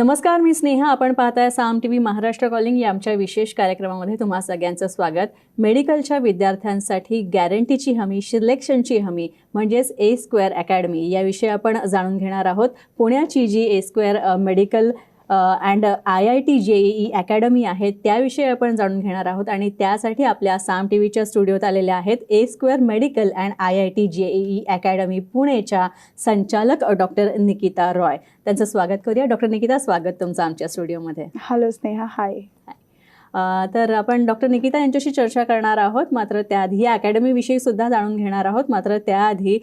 नमस्कार, मी स्नेहा. आपण पाहताय साम टीव्ही महाराष्ट्र कॉलिंग या आमच्या विशेष कार्यक्रमामध्ये तुम्हा सगळ्यांचं स्वागत. मेडिकलच्या विद्यार्थ्यांसाठी गॅरंटीची हमी, सिलेक्शनची हमी म्हणजेच ए स्क्वेअर अकॅडमी याविषयी आपण जाणून घेणार आहोत. पुण्याची जी A square medical and IIT JEE academy आहे त्याविषयी आपण जाणून घेणार आहोत आणि त्यासाठी आपल्या साम टीव्हीच्या स्टुडिओत आलेल्या आहेत A square medical and IIT JEE academy पुणेच्या संचालक डॉक्टर निकिता रॉय. त्यांचं स्वागत करूया. डॉक्टर निकिता, स्वागत तुमचं आमच्या स्टुडिओमध्ये. हॅलो स्नेहा, हाय. तर आपण डॉक्टर निकिता यांच्याशी चर्चा करणार आहोत. मात्र त्याआधी या अकॅडमीविषयी सुद्धा जाणून घेणार आहोत. मात्र त्याआधी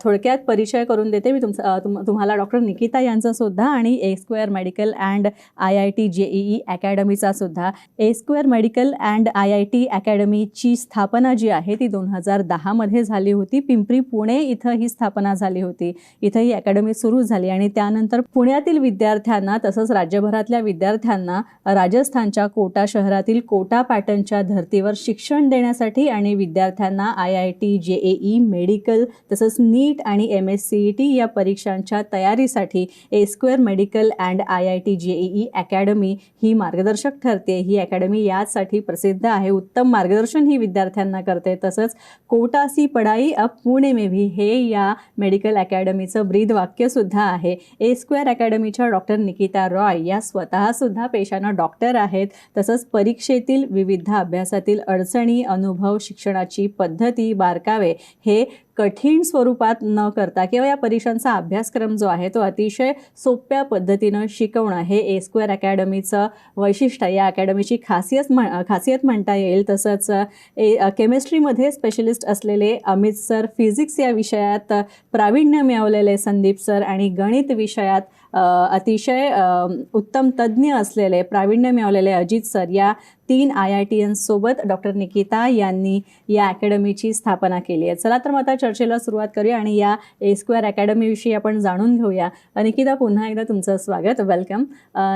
थोडक्यात परिचय करून देते मी तुम्हाला डॉक्टर निकिता यांचा सुद्धा आणि A square medical and IIT JEE अकॅडमीचा सुद्धा. A square medical and IIT अकॅडमीची स्थापना जी आहे ती 2010मध्ये झाली होती. पिंपरी पुणे इथं ही स्थापना झाली होती. इथं ही अकॅडमी सुरू झाली आणि त्यानंतर पुण्यातील विद्यार्थ्यांना तसंच राज्यभरातल्या विद्यार्थ्यांना राजस्थानच्या कोटा शहरातील कोटा पॅटर्नच्या धर्तीवर शिक्षण देण्यासाठी आणि विद्यार्थ्यांना IIT JEE मेडिकल तसंच नीट आणि MSCET या परीक्षांच्या तयारीसाठी A square medical and IIT JEE academy ही मार्गदर्शक ठरते. ही अकॅडमी यासाठी प्रसिद्ध आहे. उत्तम मार्गदर्शन ही विद्यार्थ्यांना करते. तसंच कोटा सी पढाई अब पुणे में भी हे या मेडिकल अकॅडमीचं ब्रीद वाक्य सुद्धा आहे. ए स्क्वेअर अकॅडमीच्या डॉक्टर निकिता रॉय या स्वतः सुद्धा पेशानं डॉक्टर आहेत. तसंच परीक्षेतील विविध अभ्यासातील अडचणी, अनुभव, शिक्षणाची पद्धती, बारकावे हे कठीण स्वरूपात न करता किंवा या परीक्षांचा अभ्यासक्रम जो आहे तो अतिशय सोप्या पद्धतीनं शिकवणं हे ए स्क्वेअर अकॅडमीचं वैशिष्ट्य, या अकॅडमीची खासियत म्हणता येईल. तसंच केमिस्ट्रीमध्ये स्पेशलिस्ट असलेले अमित सर, फिजिक्स या विषयात प्रावीण्य मिळवलेले संदीप सर आणि गणित विषयात अतिशय उत्तम तज्ज्ञ असलेले प्रावीण्य मिळवलेले अजित सर या 3 IITians सोबत डॉक्टर निकिता यांनी या अकॅडमीची स्थापना केली आहे. चला तर मग आता चर्चेला सुरुवात करूया आणि या ए स्क्वेअर अकॅडमीविषयी आपण जाणून घेऊया. निकिता, पुन्हा एकदा तुमचं स्वागत, वेलकम.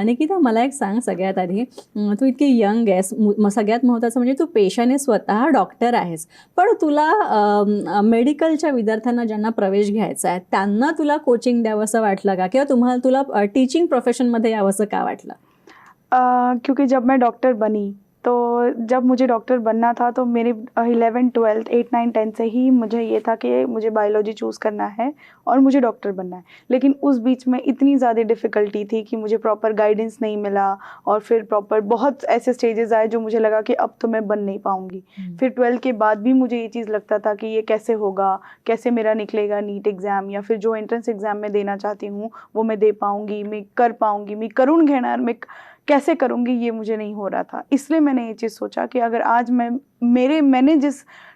निकिता, मला एक सांग सगळ्यात आधी, तू इतकी यंग आहेस, सगळ्यात महत्त्वाचं म्हणजे तू पेशाने स्वतः डॉक्टर आहेस, पण तुला मेडिकलच्या विद्यार्थ्यांना ज्यांना प्रवेश घ्यायचा आहे त्यांना तुला कोचिंग द्यावंसं वाटलं का, किंवा तुला टीचिंग प्रोफेशनमध्ये यावंसं का वाटलं? क्योंकि जब मैं डॉक्टर बनी तो जब मुझे डॉक्टर बनना था तो मेरे 11, 12, 8, 9, 10 से ही मुझे ये था कि मुझे बायोलॉजी चूज़ करना है और मुझे डॉक्टर बनना है. लेकिन उस बीच में इतनी ज़्यादा डिफ़िकल्टी थी कि मुझे प्रॉपर गाइडेंस नहीं मिला और फिर प्रॉपर बहुत ऐसे स्टेजेस आए जो मुझे लगा कि अब तो मैं बन नहीं पाऊँगी. फिर 12 के बाद भी मुझे ये चीज़ लगता था कि ये कैसे होगा, कैसे मेरा निकलेगा नीट एग्ज़ाम या फिर जो एंट्रेंस एग्ज़ाम मैं देना चाहती हूँ वो मैं दे पाऊँगी, मैं कर पाऊँगी, मैं करून घेणार, मैं कैसे करूँगी, ये मुझे नहीं हो रहा था. इसलिए मैंने ये चीज़ सोचा कि अगर आज मैंने जिस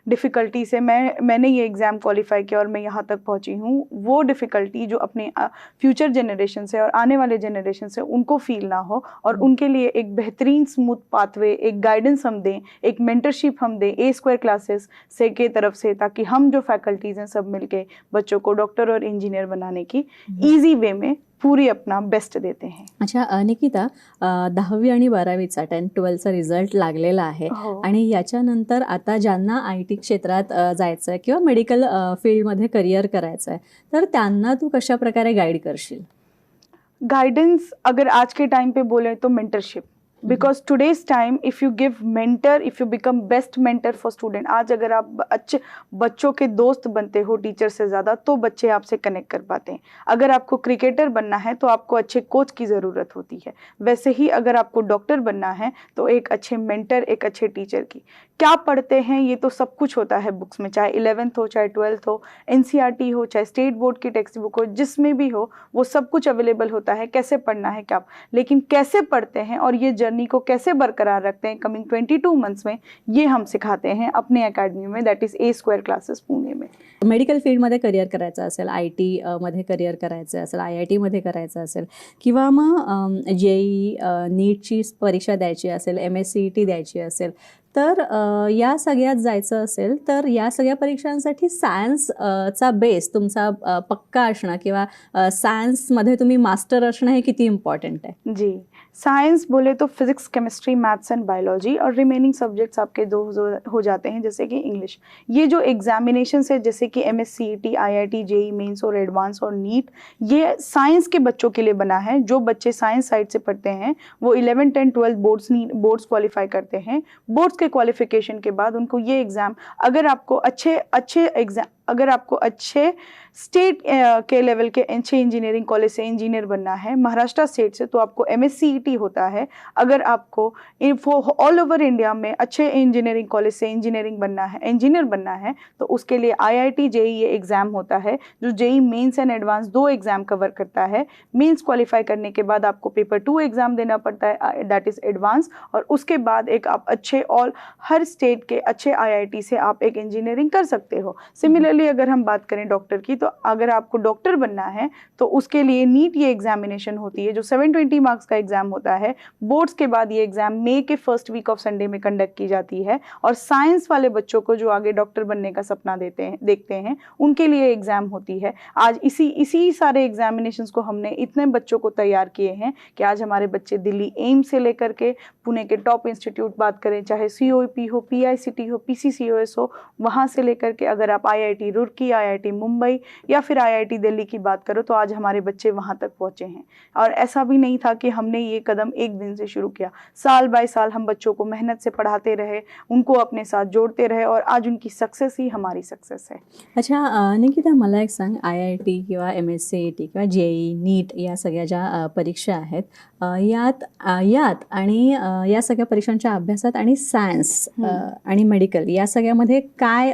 डिफ़िकल्टी से मैंने ये एग्ज़ाम क्वालिफाई किया और मैं यहाँ तक पहुँची हूँ, वो डिफ़िकल्टी जो अपने फ्यूचर जनरेशन से और आने वाले जनरेशन से उनको फील ना हो और उनके लिए एक बेहतरीन स्मूथ पाथवे, एक गाइडेंस हम दें, एक मेंटरशिप हम दें ए स्क्वेअर क्लासेस से के तरफ से, ताकि हम जो फैकल्टीज़ हैं सब मिलके बच्चों को डॉक्टर और इंजीनियर बनाने की ईजी वे में पूरी अपना बेस्ट देते हैं. अच्छा निकिता, 10वी आणि 12वीचा 10, 12चा रिझल्ट लागलेला आहे आणि याच्यानंतर आता ज्यांना IT क्षेत्रात जायचं आहे किंवा मेडिकल फील्डमध्ये करिअर करायचं आहे तर त्यांना तू कशा प्रकारे गाईड करशील? गाइडेंस अगर आज के टाइम पे बोले तो mentorship, because today's time if you give mentor, if you become best mentor for student, आज अगर आप अच्छे बच्चों के दोस्त बनते हो टीचर से ज़्यादा तो बच्चे आपसे कनेक्ट कर पाते हैं. अगर आपको क्रिकेटर बनना है तो आपको अच्छे कोच की ज़रूरत होती है. वैसे ही अगर आपको डॉक्टर बनना है तो एक अच्छे मेंटर, एक अच्छे टीचर की. क्या पढ़ते हैं ये तो सब कुछ होता है बुक्स में, चाहे 11th हो, चाहे 12th हो, NCERT हो, चाहे स्टेट बोर्ड की टेक्स्ट बुक हो, जिसमें भी हो वो सब कुछ अवेलेबल होता है. कैसे पढ़ना है क्या, लेकिन कैसे पढ़ते हैं और ये जर्नी को कैसे बरकरार रखते हैं कमिंग 22 मंथ्स में, ये हम सिखाते हैं अपने अकॅडमी में, that is a square classes Pune में. मेडिकल फील्डमध्ये करिअर करायचं असेल, IT मध्ये करिअर करायचं असेल, IIT मध्ये करायचं असेल किंवा मग JEE नीटची परीक्षा द्यायची असेल, MSCET द्यायची असेल, तर या सगळ्यात जायचं असेल तर या सगळ्या परीक्षांसाठी सायन्सचा बेस तुमचा पक्का असणं किंवा सायन्समध्ये तुम्ही मास्टर असणं हे किती इम्पॉर्टंट आहे? जी, साइंस बोले तो physics, chemistry, maths and biology, और रिमेनिंग सब्जेक्ट्स आपके दो हो जाते हैं जैसे कि इंग्लिश। ये जो एग्जामिनेशन है जैसे कि MSCET, IIT, JEE मेंस और एडवांस और नीट, ये साइंस के बच्चों के लिए बना है। जो बच्चे साइंस साइड से पढ़ते हैं वो 11th and 12th boards qualify करते हैं। बोर्ड्स के क्वालिफिकेशन के बाद उनको ये एग्ज़ाम, अगर आपको अच्छे स्टेट के लेवल के अच्छे इंजीनियरिंग कॉलेज से इंजीनियर बनना है, महाराष्ट्र स्टेट से, तो आपको MSCET होता है। अगर आपको ऑल ओवर इंडिया में अच्छे इंजीनियरिंग कॉलेज से इंजीनियर बनना है तो उसके लिए IIT, JEE ये एग्ज़ाम होता है, जो JEE mains and advance 2 exam cover करता है। मेंस क्वालिफाई करने के बाद आपको पेपर 2 एग्ज़ाम देना पड़ता है, दैट इज़ एडवांस, और उसके बाद एक आप अच्छे हर स्टेट के अच्छे IIT से आप एक इंजीनियरिंग कर सकते हो। सिमिलरली अगर हम बात करें डॉक्टर की, तो अगर आपको डॉक्टर बनना है तो उसके लिए नीट ये एग्जामिनेशन होती है, जो 720 मार्क्स का एग्जाम होता है। बोर्ड्स के बाद ये एग्जाम मई के फर्स्ट वीक ऑफ संडे में कंडक्ट की जाती है, और साइंस वाले बच्चों को जो आगे डॉक्टर बनने का सपना देखते हैं उनके लिए एग्जाम होती है। आज इसी सारे एग्जामिनेशंस को हमने इतने बच्चों को तैयार किए हैं कि आज हमारे बच्चे दिल्ली एम्स से लेकर के पुणे के टॉप इंस्टीट्यूट बात करें, चाहे COEP हो, PICT हो, PCCOS हो, वहाँ से लेकर के अगर आप IIT रुड़की, IIT मुंबई या फिर IIT दिल्ली की बात करो, तो आज हमारे बच्चे वहाँ तक पहुँचे हैं। और ऐसा भी नहीं था कि हमने ये कदम एक दिन से शुरू किया, साल बाय साल हम बच्चों को मेहनत से पढ़ाते रहे, उनको अपने साथ जोड़ते रहे, और आज उनकी सक्सेस ही हमारी सक्सेस है। अच्छा निकिता, मला एक सांग, IIT किंवा MSCET किंवा JEE, नीट या सगळ्या ज्या परीक्षा आहेत, यात आणि या सगळ्या परीक्षांच्या अभ्यासात आणि सायन्स आणि मेडिकल या सगळ्यामध्ये काय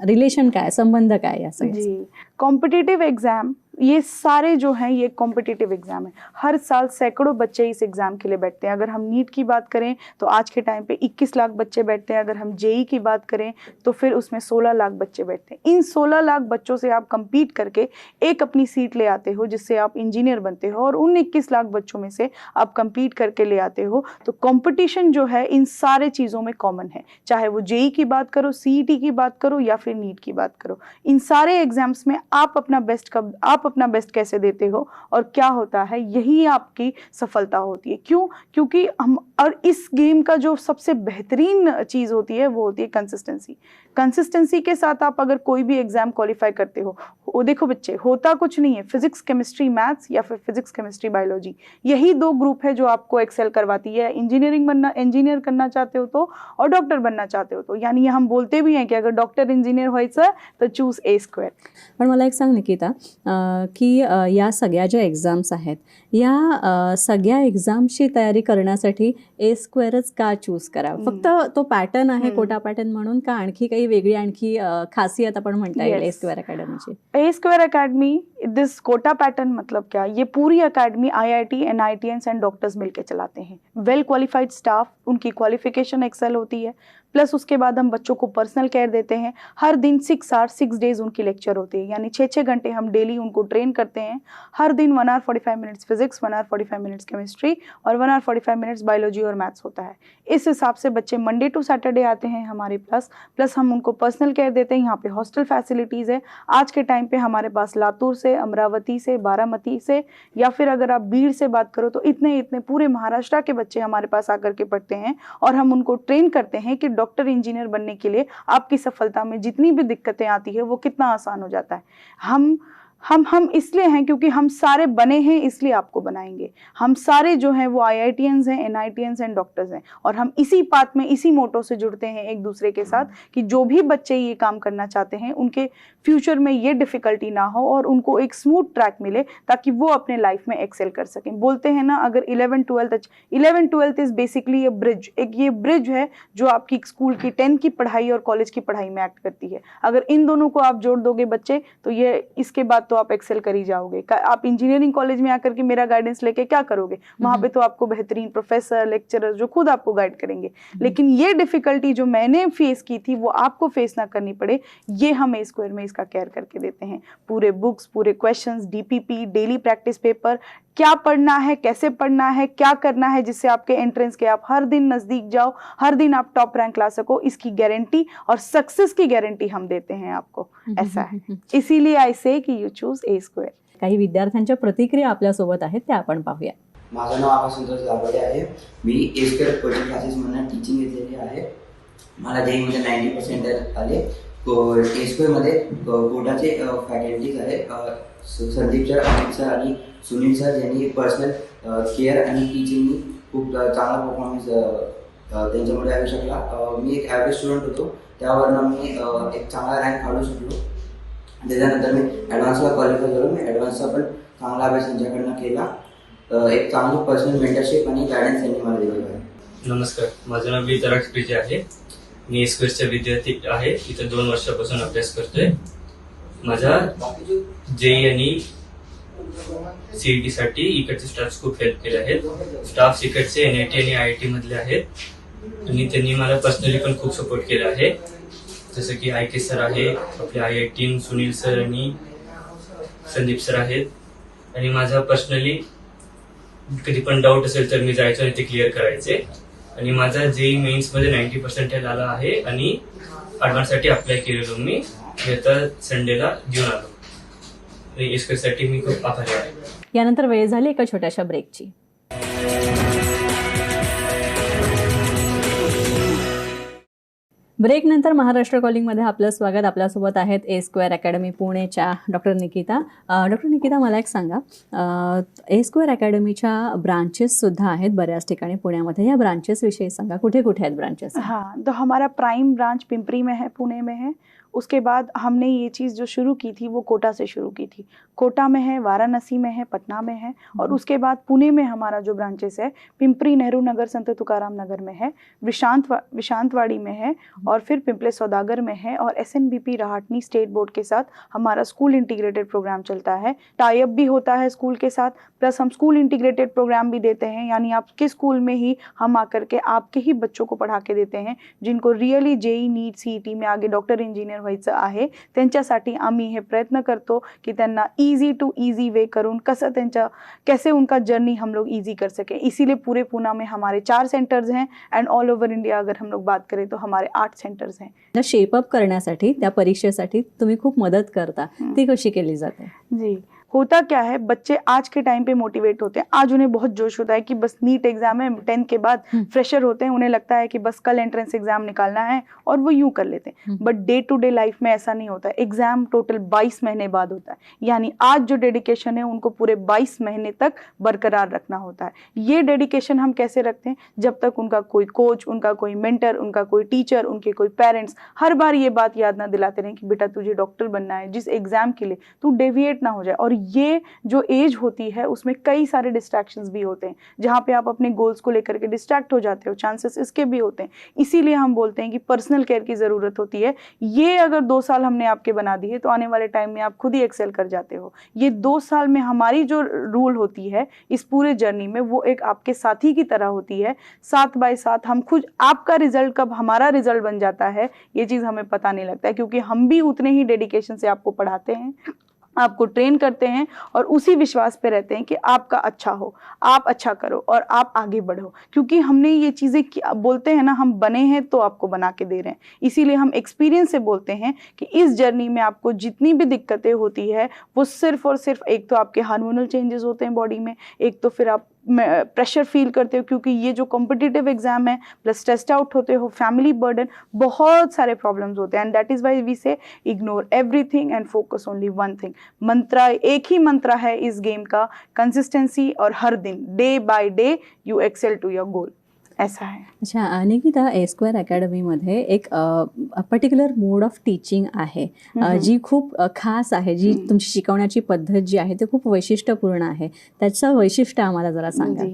रिलेशन, काय संबंध, काय या सगळ्या? जी, कॉम्पिटिटिव एग्ज़ाम ये सारे जो हैं ये कॉम्पिटिटिव एग्ज़ाम है। हर साल सैकड़ों बच्चे इस एग्ज़ाम के लिए बैठते हैं। अगर हम नीट की बात करें तो आज के टाइम पे 21 लाख बच्चे बैठते हैं। अगर हम JEE की बात करें तो फिर उसमें 16 लाख बच्चे बैठते हैं। इन 16 लाख बच्चों से आप compete करके एक अपनी सीट ले आते हो जिससे आप इंजीनियर बनते हो, और उन 21 लाख बच्चों में से आप compete करके ले आते हो। तो कंपटीशन जो है इन सारे चीज़ों में कॉमन है, चाहे वो JEE की बात करो, CET की बात करो या फिर नीट की बात करो। इन सारे एग्जाम्स में आप अपना बेस्ट कैसे देते हो और क्या होता है, यही आपकी सफलता होती है। क्यों? क्योंकि और इस गेम का जो सबसे बेहतरीन चीज़ होती है वो होती है कंसिस्टेंसी के साथ आप अगर कोई भी एग्जाम क्वालिफाई करते हो, वो देखो बच्चे, होता कुछ नहीं है, फिजिक्स, केमिस्ट्री, मैथ्स या फिर फिजिक्स, केमिस्ट्री, बायोलॉजी, यही 2 ग्रुप है जो आपको एक्सेल करवाती है। इंजीनियर करना चाहते हो तो, और डॉक्टर बनना चाहते हो तो, यानी हम बोलते भी हैं कि अगर डॉक्टर इंजिनियर व्हायचं तर चूज A²। पण मला एक सांग निकिता, की या सगळ्या ज्या एक्झाम्स आहेत, या सगळ्या एक्झाम्सची तयारी करण्यासाठी A²च का चूज करावं? फक्त तो पॅटर्न आहे, कोटा पॅटर्न म्हणून, का आणखी काही वेगळी आणखी खासियत आपण म्हणता येईल A² अकॅडमीची? A² academy, this Kota pattern मतलब क्या, ये पूरी academy IIT, NITians and doctors मिलके चलाते हैं। वेल क्वालिफाइड स्टाफ, उनकी क्वालिफिकेशन एक्सेल होती है, प्लस उसके बाद हम बच्चों को पर्सनल केयर देते हैं। हर दिन 6 आवर्स 6 डेज उनकी लेक्चर होती है, यानी 6 घंटे हम डेली उनको ट्रेन करते हैं। हर दिन 1 hour 45 minutes physics, 1 hour 45 minutes chemistry और 1 आवर 45 मिनट्स बायोलॉजी और मैथ्स होता है। इस हिसाब से बच्चे मंडे टू सैटरडे आते हैं हमारे पास, प्लस हम उनको पर्सनल केयर देते हैं। यहाँ पे हॉस्टल फैसिलिटीज़ है। आज के टाइम पे हमारे पास लातूर से, अमरावती से, बारामती से, या फिर अगर आप बीड़ से बात करो तो इतने पूरे महाराष्ट्र के बच्चे हमारे पास आकर के पढ़ते हैं, और हम उनको ट्रेन करते हैं कि डॉक्टर इंजीनियर बनने के लिए आपकी सफलता में जितनी भी दिक्कतें आती है वो कितना आसान हो जाता है। हम इसलिए हैं क्योंकि हम सारे बने हैं, इसलिए आपको बनाएंगे। हम सारे जो हैं वो IITians हैं, NITians एंड डॉक्टर्स हैं, और हम इसी पाथ में, इसी मोटो से जुड़ते हैं एक दूसरे के साथ कि जो भी बच्चे ये काम करना चाहते हैं उनके फ्यूचर में ये डिफ़िकल्टी ना हो और उनको एक स्मूथ ट्रैक मिले, ताकि वो अपने लाइफ में एक्सेल कर सकें। बोलते हैं ना, अगर 11th-12th इज़ बेसिकली ये ब्रिज, ये ब्रिज है जो आपकी स्कूल की 10th की पढ़ाई और कॉलेज की पढ़ाई में एक्ट करती है। अगर इन दोनों को आप जोड़ दोगे बच्चे, तो ये इसके बाद तो आप एक्सेल कर ही जाओगे। आप इंजीनियरिंग कॉलेज में आकर के मेरा गाइडेंस लेके क्या करोगे? वहाँ पे तो आपको बेहतरीन प्रोफेसर, लेक्चरर जो खुद आपको गाइड करेंगे। लेकिन ये डिफिकल्टी जो मैंने फेस की थी वो आपको फेस ना करनी पड़े, ये हम A² में इसका केयर करके देते हैं। पूरे बुक्स, पूरे questions, DPP, daily practice paper, क्या पढ़ना है, कैसे पढ़ना है, क्या करना है, जिससे आपके एंट्रेंस के आप हर दिन नज़दीक जाओ, हर दिन आप टॉप रैंक ला सको, इसकी गारंटी और सक्सेस की गारंटी हम देते हैं आपको। ऐसा है, इसीलिए आई से कि यू चूज A²। काही विद्यार्थ्यांच्या प्रतिक्रिया आपल्यासोबत आहेत, त्या आपण पाहूया। माझं नाव आकाश संतोष गावडे आहे. मी एस्कर कोचिंग क्लासेसमधून टीचिंग घेतलेली आहे. मला जेईमध्ये 90% आले. एस्करमध्ये कोटाचे फॅकल्टीज आहेत, संदीप सर, अमित सर आणि सुनील सर, यांनी पर्सनल केअर आणि टीचिंगनी खूप चांगला परफॉर्मन्स त्यांच्यामुळे येऊ शकला. मी एक ॲव्हरेज स्टुडंट होतो, त्यावरनं मी एक चांगला रँक काढू शकलो. त्याच्यानंतर मी ॲडव्हान्सला क्वालिफाय झालो. मी ॲडव्हान्सचा पण चांगला अभ्यास त्यांच्याकडनं केला. एक चांगली पर्सनल मेंटरशिप आणि गायडन्स त्यांनी मला दिलेलं आहे. नमस्कार, माझं नाव वितराग प्रीती आहे. मी एस्क्वेअरचा विद्यार्थी आहे. इथं 2 वर्षापासून अभ्यास करतोय. माझा जेई आणि CET साठी इकडचे स्टाफ खूप हेल्प केले आहेत. स्टाफ इकडचे NIT आणि IIT मधले आहेत आणि त्यांनी मला पर्सनली पण खूप सपोर्ट केला आहे. जसं की IK सर आहे, आपले IIT सुनील सर आणि संदीप सर आहेत. आणि माझा पर्सनली कधी पण डाऊट असेल तर मी जायचो आणि ते क्लिअर करायचे. आणि माझा जेई मेन्समध्ये 90% आला आहे आणि ॲडव्हान्ससाठी अप्लाय केलेलो मी. आता संडेला घेऊन आलो. एस्करसाठी मी खूप आभारी आहे. यानंतर वेळ झाली एका छोट्याशा ब्रेकची. ब्रेकनंतर महाराष्ट्र कॉलिंगमध्ये आपलं स्वागत. आपल्यासोबत आहेत A² अकॅडमी पुणेच्या डॉक्टर निकिता. डॉक्टर निकिता, मला एक सांगा, A² अकॅडमीच्या ब्रांचेससुद्धा आहेत बऱ्याच ठिकाणी पुण्यामध्ये. या ब्रांचेसविषयी सांगा, कुठे कुठे आहेत ब्रांचेस? हाँ, तो हमारा प्राइम ब्रांच पिंपरी में है, पुणे में है. उसके बाद हमने ये चीज़ जो शुरू की थी वो कोटा से शुरू की थी. कोटा में है, वाराणसी में है, पटना में है, और उसके बाद पुणे में हमारा जो ब्रांचेस है पिंपरी, नेहरू नगर, संत तुकाराम नगर में है, विशांतवाड़ी में है, और फिर पिंपले सौदागर में है, और SNBP राहटनी स्टेट बोर्ड के साथ हमारा स्कूल इंटीग्रेटेड प्रोग्राम चलता है. टाई अप भी होता है स्कूल के साथ, प्लस हम स्कूल इंटीग्रेटेड प्रोग्राम भी देते हैं. यानी आपके स्कूल में ही हम आकर के आपके ही बच्चों को पढ़ा के देते हैं जिनको रिअली JEE नीट CET में आगे डॉक्टर इंजिनियर व्हायचं आहे. त्यांच्यासाठी आम्ही हे प्रयत्न करतो की त्यांना इजी टू इजी वे करून कैसे उनका जर्नी हम लोग इजी कर सके. इसीलिए पूरे पुणे में हमारे 4 सेंटर्स हैं, एंड ऑल ओवर इंडिया अगर हम लोग बात करें तो हमारे 8 सेंटर्स हैं. शेपअप करण्यासाठी, त्या परीक्षेसाठी तुम्ही खूप मदत करता, ती कशी केली जाते? जी, होता क्या है, बच्चे आज के टाइम पे मोटिवेट होते हैं. आज उन्हें बहुत जोश होता है कि बस नीट एग्जाम है, 10th के बाद फ्रेशर होते हैं, उन्हें लगता है कि बस कल एंट्रेंस एग्जाम निकालना है और वो यूं कर लेते हैं. But day to day life में ऐसा नहीं होता है. एग्जाम टोटल 22 महीने बाद होता है. यानी आज जो डेडिकेशन है उनको पूरे 22 महीने तक बरकरार रखना होता है. ये डेडिकेशन हम कैसे रखते हैं? जब तक उनका कोई कोच, उनका कोई मेंटर, उनका कोई टीचर, उनके कोई पेरेंट्स हर बार ये बात याद ना दिलाते रहें कि बेटा तुझे डॉक्टर बनना है, जिस एग्जाम के लिए तू डेविएट ना हो जाए. और ये जो एज होती है उसमें कई सारे डिस्ट्रैक्शंस भी होते हैं, जहाँ पे आप अपने गोल्स को लेकर के डिस्ट्रैक्ट हो जाते हो. चांसेस इसके भी होते हैं. इसीलिए हम बोलते हैं कि पर्सनल केयर की ज़रूरत होती है. ये अगर 2 साल हमने आपके बना दिए तो आने वाले टाइम में आप खुद ही एक्सेल कर जाते हो. ये 2 साल में हमारी जो रूल होती है इस पूरे जर्नी में, वो एक आपके साथी की तरह होती है. 7 बाय 7 हम खुद, आपका रिजल्ट कब हमारा रिजल्ट बन जाता है ये चीज़ हमें पता नहीं लगता है, क्योंकि हम भी उतने ही डेडिकेशन से आपको पढ़ाते हैं, आपको ट्रेन करते हैं, और उसी विश्वास पे रहते हैं कि आपका अच्छा हो, आप अच्छा करो और आप आगे बढ़ो. क्योंकि हमने ये चीज़ें बोलते हैं ना, हम बने हैं तो आपको बना के दे रहे हैं. इसीलिए हम एक्सपीरियंस से बोलते हैं कि इस जर्नी में आपको जितनी भी दिक्कतें होती है वो सिर्फ और सिर्फ, एक तो आपके हार्मोनल चेंजेस होते हैं बॉडी में, एक तो फिर आप प्रेशर फील करते हो क्योंकि ये जो कॉम्पिटिटिव एग्जाम है, प्लस स्ट्रेस्ड आउट होते हो, फैमिली बर्डन, बहुत सारे प्रॉब्लम्स होते हैं. And that is why we say ignore everything and focus only one thing. मंत्रा, एक ही मंत्रा है इस गेम का, कंसिस्टेंसी, और हर दिन day by day you excel to your goal. ऐसा है. अच्छा निकिता, A² अकॅडमीमध्ये एक पर्टिक्युलर मोड ऑफ टीचिंग आहे, जी खूप खास आहे, जी तुमची शिकवण्याची पद्धत जी आहे ते खूप वैशिष्ट्यपूर्ण आहे. त्याचं वैशिष्ट्य आम्हाला जरा सांगा.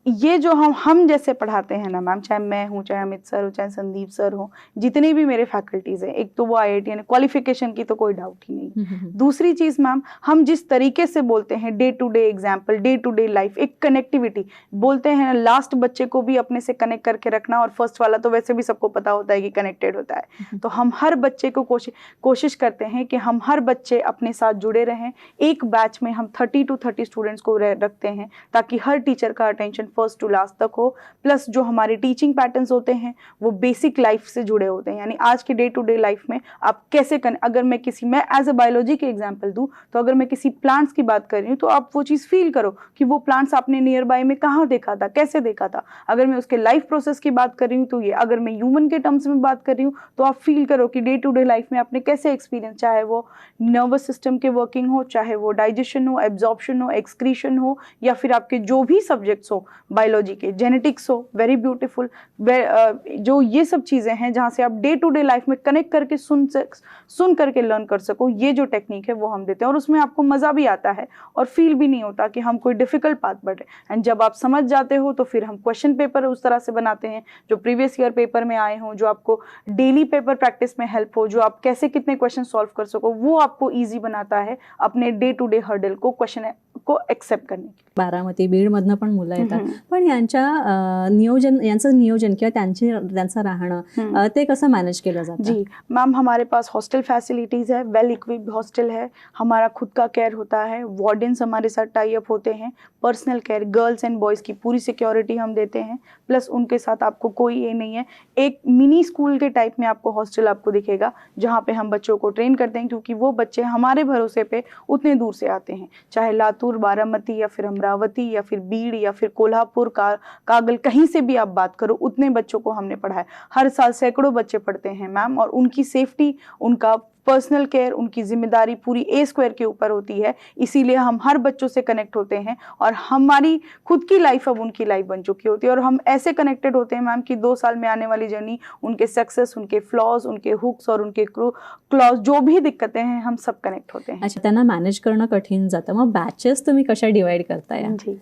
ये जो हम जैसे पढ़ाते हैं ना मैम, चाहे मैं हूँ, चाहे अमित सर हो, चाहे संदीप सर हो, जितने भी मेरे फैकल्टीज़ हैं, एक तो वो IIT यानी क्वालिफिकेशन की तो कोई डाउट ही नहीं. दूसरी चीज़ मैम, हम जिस तरीके से बोलते हैं, day to day example, day to day life, एक कनेक्टिविटी बोलते हैं. लास्ट बच्चे को भी अपने से कनेक्ट करके रखना, और फर्स्ट वाला तो वैसे भी सबको पता होता है कि कनेक्टेड होता है. तो हम हर बच्चे को कोशिश करते हैं कि हम हर बच्चे अपने साथ जुड़े रहें. एक बैच में हम 30 to 30 स्टूडेंट्स को रखते हैं ताकि हर टीचर का अटेंशन फर्स्ट टू लास्ट तक हो, प्लस जो हमारे टीचिंग पैटर्न्स होते हैं वो बेसिक लाइफ से जुड़े होते हैं, यानी आज के डे टू डे लाइफ में आप कैसे अगर मैं एज अ बायोलॉजी के एग्जाम्पल दूँ तो अगर मैं किसी प्लांट्स की बात कर रही हूँ तो आप वो चीज़ फील करो कि वो प्लांट्स आपने नियर बाय में कहाँ देखा था, कैसे देखा था। अगर मैं उसके लाइफ प्रोसेस की बात कर रही हूँ तो ये, अगर मैं ह्यूमन के टर्म्स में बात कर रही हूँ तो आप फील करो कि डे टू डे लाइफ में आपने कैसे एक्सपीरियंस, चाहे वो नर्वस सिस्टम के वर्किंग हो, चाहे वो डाइजेशन हो, एब्जॉर्प्शन हो, एक्सक्रीशन हो, या फिर आपके जो भी सब्जेक्ट्स हो बायोलॉजी के, जेनेटिक्स हो, वेरी ब्यूटीफुल, जो ये सब चीज़ें हैं जहाँ से आप डे टू डे लाइफ में कनेक्ट करके सुन करके लर्न कर सको, ये जो टेक्निक है वो हम देते हैं। और उसमें आपको मज़ा भी आता है और फील भी नहीं होता कि हम कोई डिफिकल्ट पाथ बढ़ रहे। एंड जब आप समझ जाते हो तो फिर हम क्वेश्चन पेपर उस तरह से बनाते हैं जो प्रीवियस ईयर पेपर में आए हों, जो आपको डेली पेपर प्रैक्टिस में हेल्प हो, जो आप कैसे कितने क्वेश्चन सॉल्व कर सको, वो आपको ईजी बनाता है अपने डे टू डे हर्डल को, क्वेश्चन को एक्सेप्ट करने के। बारामती बीडमधनं पण मुलं येतात, पण यांचं नियोजन किंवा त्यांचं राहणं ते कसं मॅनेज केलं जातं? जी मैम, हमारे पास हॉस्टल फैसिलिटीज़ है, वेल इक्विप्ड हॉस्टल है, हमारा खुद का केयर होता है, वार्डन्स हमारे साथ टाई अप होते हैं, personal care, girls and boys की पूरी सिक्योरिटी हम देते हैं, प्लस उनके साथ आपको कोई ये नहीं है, एक मिनी स्कूल के टाइप में आपको हॉस्टल आपको दिखेगा जहाँ पे हम बच्चों को ट्रेन करते हैं, क्योंकि वो बच्चे हमारे भरोसे पे उतने दूर से आते हैं, चाहे लातूर, बारामती या फिर अमरावती या फिर बीड़ या फिर कोल्हापुर, कागल, कहीं से भी आप बात करो, उतने बच्चों को हमने पढ़ाया। हर साल सैकड़ों बच्चे पढ़ते हैं मैम, और उनकी सेफ्टी, उनका पर्सनल केयर, उनकी जिम्मेदारी पूरी ए स्क्वायर के ऊपर होती है। इसीलिए हम हर बच्चों से कनेक्ट होते हैं और हमारी खुद की लाइफ अब उनकी लाइफ बन चुकी होती है, और हम ऐसे कनेक्टेड होते हैं मैम कि 2 साल में आने वाली जर्नी, उनके सक्सेस, उनके फ्लॉज, उनके हुक्स और उनके क्लॉज, जो भी दिक्कतें हैं, हम सब कनेक्ट होते हैं। अच्छा, त्यांना मॅनेज करणं कठीण जातं, मग बॅचेस तुम्ही कशा डिवाइड करताय? जी,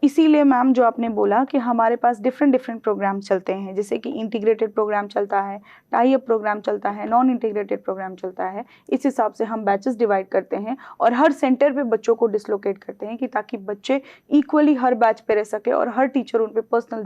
इसीलिए मैम जो आपने बोला कि हमारे पास डिफरेंट प्रोग्राम चलते हैं, जैसे कि इंटीग्रेटेड प्रोग्राम चलता है, टाई अप प्रोग्राम चलता है, नॉन इंटीग्रेटेड प्रोग्राम चलता है। इस हिसाब से हम बैचेस डिवाइड करते हैं और हर सेंटर पे बच्चों को डिसलोकेट करते हैं कि ताकि बच्चे इक्वली हर बैच पे रह सके और हर टीचर उन पे पर्सनल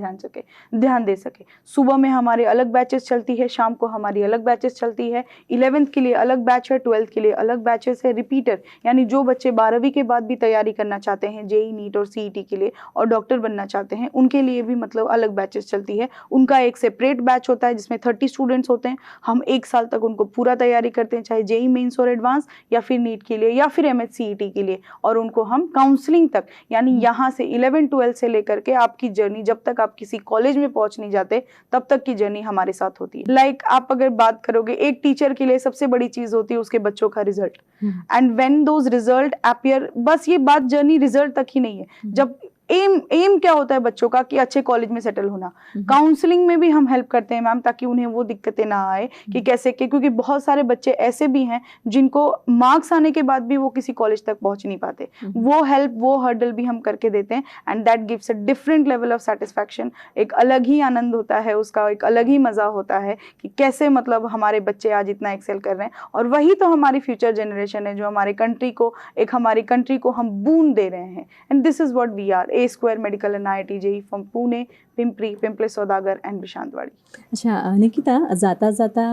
ध्यान दे सके। सुबह में हमारे अलग बैचेस चलती है, शाम को हमारी अलग बैचेस चलती है, 11th के लिए अलग बैच है, 12th के लिए अलग बैचेस है, रिपीटर यानी जो बच्चे 12वीं के बाद भी तैयारी करना चाहते हैं, जेई, नीट और सीईटी के लिए, और डॉक्टर बनना चाहते हैं, उनके लिए भी मतलब अलग बैचेस चलती है। उनका एक सेपरेट बैच होता है जिसमें 30 स्टूडेंट्स होते हैं। हम 1 साल तक उनको पूरा तैयारी करते हैं, चाहे जेई मेंस और एडवांस या फिर नीट के लिए या फिर एमएच सीईटी के लिए, और उनको हम काउंसलिंग तक, यानी यहाँ से 11-12 से लेकर के आपकी जर्नी, जब तक आप किसी कॉलेज में पहुंच नहीं जाते तब तक की जर्नी हमारे साथ होती है। लाइक आप अगर बात करोगे, एक टीचर के लिए सबसे बड़ी चीज होती है उसके बच्चों का result, and when those result appear, बस ये बात जर्नी रिजल्ट तक ही नहीं है, जब एम क्या होता है बच्चों का कि अच्छे कॉलेज में सेटल होना। काउंसलिंग में भी हम हेल्प करते हैं मैम, ताकि उन्हें वो दिक्कतें ना आए कि कैसे के, क्योंकि बहुत सारे बच्चे ऐसे भी हैं जिनको मार्क्स आने के बाद भी वो किसी कॉलेज तक पहुंच नहीं पाते। वो हेल्प, वो हर्डल भी हम करके देते हैं, and that gives a different level of satisfaction. एक अलग ही आनंद होता है उसका, एक अलग ही मजा होता है कि कैसे मतलब हमारे बच्चे आज इतना एक्सेल कर रहे हैं, और वही तो हमारी फ्यूचर जनरेशन है जो हमारी कंट्री को हम बून दे रहे हैं। And this is what we are, A square medical and IIT JEE from Pune, Pimpri Saudagar and विशांतवाडी। अच्छा निकिता, जाता जाता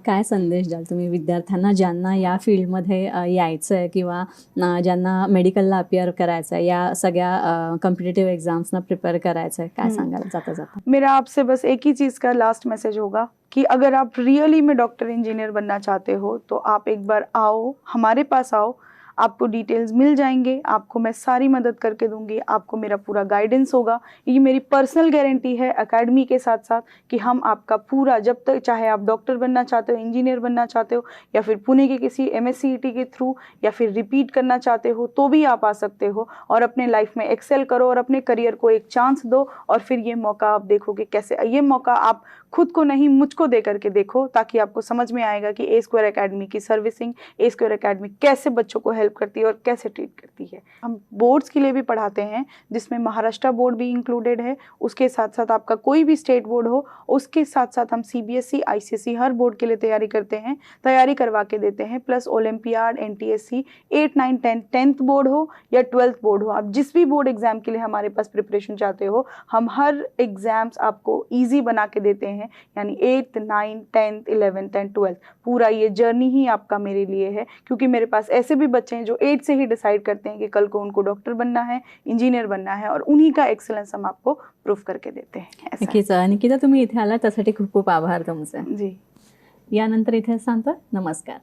काय संदेश द्याल तुम्ही विद्यार्थ्यांना ज्यांना या फील्डमध्ये यायचं आहे किंवा ज्यांना मेडिकलला अपियर करायचं आहे, या सगळ्या कॉम्पिटिटिव्ह एक्झाम्सना प्रिपेअर करायचं आहे, काय सांगाल जाता जाता? मेरा आपसे बस एक ही चीज़ का लास्ट मैसेज होगा कि अगर आप रियली में डॉक्टर इंजीनियर बनना चाहते हो तो आप एक बार आओ, हमारे पास आओ, आपको डिटेल्स मिल जाएंगे, आपको मैं सारी मदद करके दूंगी, आपको मेरा पूरा गाइडेंस होगा। ये मेरी पर्सनल गारंटी है एकेडमी के साथ साथ कि हम आपका पूरा, जब तक चाहे आप डॉक्टर बनना चाहते हो, इंजीनियर बनना चाहते हो, या फिर पुणे के किसी MSCET के थ्रू, या फिर रिपीट करना चाहते हो, तो भी आप आ सकते हो और अपने लाइफ में एक्सेल करो और अपने करियर को एक चांस दो। और फिर ये मौका आप देखोगे कैसे, ये मौका आप खुद को नहीं मुझको दे करके देखो, ताकि आपको समझ में आएगा कि ए स्क्वायर एकेडमी की सर्विसिंग, ए स्क्वायर एकेडमी कैसे बच्चों को हेल्प करती है और कैसे ट्रीट करती है। हम बोर्ड्स के लिए भी पढ़ाते हैं, जिसमें महाराष्ट्र बोर्ड भी इंक्लूडेड है, उसके साथ साथ आपका कोई भी स्टेट बोर्ड हो, उसके साथ साथ हम CBSE ICSE हर बोर्ड के लिए तैयारी करते हैं, तैयारी करवा के देते हैं, plus olympiad, NTSC 8, 9, 10th board हो या 12th बोर्ड हो, आप जिस भी बोर्ड एग्जाम के लिए हमारे पास प्रिपरेशन चाहते हो, हम हर एग्जाम्स आपको ईजी बना के देते हैं। यानी 8th, 9th, 10th, 11th and 12th पूरा ये जर्नी ही आपका मेरे लिए है, क्योंकि मेरे पास ऐसे भी बच्चे हैं हैं जो एज से ही डिसाइड करते हैं कि कल को उनको डॉक्टर बनना है, इंजीनियर बनना है, और उन्हीं का एक्सेलेंस हम आपको प्रूफ करके देते हैं. ऐसा है. नक्कीच निकिता, तुम्ही इथे आला त्यासाठी खूप खूप आभार तुमचे. जी. यानंतर इथे सांगतो नमस्कार.